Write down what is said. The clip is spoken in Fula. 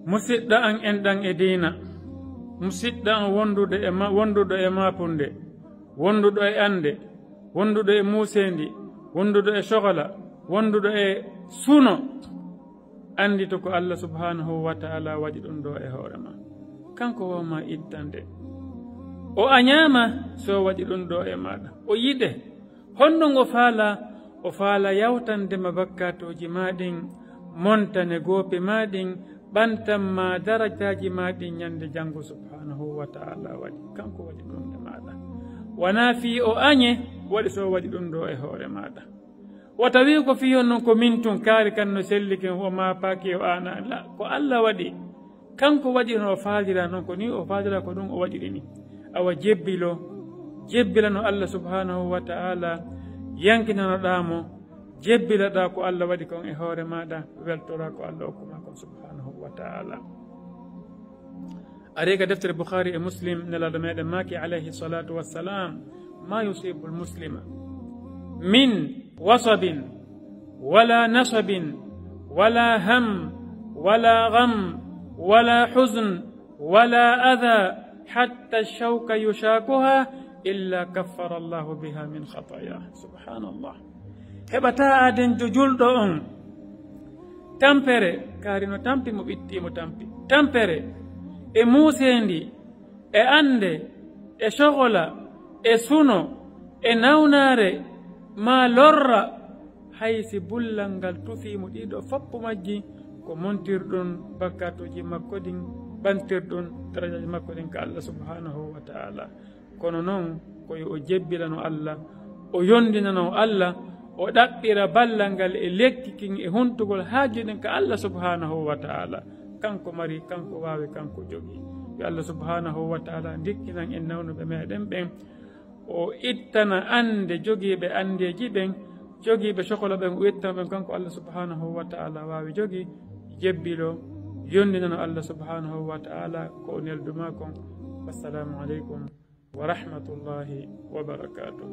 musidɗo an enɗan e diina, musidɗo an wonduɗo e mapunde, wonduɗo e ande, wonduɗo e musendi, wonduɗo e sohla, wonduɗo e suno, andi to ko Allah subhanahu wa ta'ala waɗi ɗum ɗo e hoore ma. Kanko wawma ittande, o añama so waɗi ɗum ɗo e maɗa, o yiɗe honno ngo faala, o faala yawtandema bakkatoji maɗin, montane goope maɗin, ɓantanma darajaji maɗin ñande janngo subhanahu wa ta'ala waɗi. Kanko waɗi ɗum e maɗa, wona fi o añe waɗi so waɗi ɗum ɗo e hoore maɗa. o tawi ko fiyon noon ko min tun kaari kan no selliken o ma paaki o ana la ko Allah waɗi kanko waɗi no faadira noon ko ni o faadira ko ɗum o waɗiri ni awa jebbilano Allah subhanahu wa ta'ala yankinanoɗamo jebbilaɗa ko Allah waɗi kon e hoore maɗa weltora ko Allah hokkuma kon subhanahu wa ta'ala. أريك دفتر البخاري مسلم نلا دماء ماكي عليه الصلاة والسلام ما يصيب المسلم من وصب ولا نصب ولا هم ولا غم ولا حزن ولا أذى حتى الشوك يشاكها إلا كفر الله بها من خطاياه. سبحان الله. هبتا أدن جلد تمپره كارينو تمپي مبتي متمپي تمپره e muusendi e ande e sogola e suno e nawnare ma lorra haysi bullal ngal tufimo ɗiɗo foppo majji ko montirɗon bakkatuji makko ɗin bantirɗon darajaji makko ɗin ka Allah subhanahu wa ta'ala. kono noon koyo o jebbilano Allah o yondinano Allah o ɗaɓɓira ballal ngal e lekki kin e huntugol haaji ɗin ka Allah subhanahu wa ta'ala. kanko mari kanko waawi kanko jogi yo Allah subhanahu wa ta'ala dikkinan en nawnuɓe meɗen ɓen o ittana ande jogiiɓe andeji ɓen jogiiɓe sohla ɓen o ittana ɓen kanko Allah subhanahu wa ta'ala waawi jogi jebbilo yondinano Allah subhanahu wa ta'ala ko o nelduma kon. Wassalamu aleykum wa rahmatullahi wa barakatuh.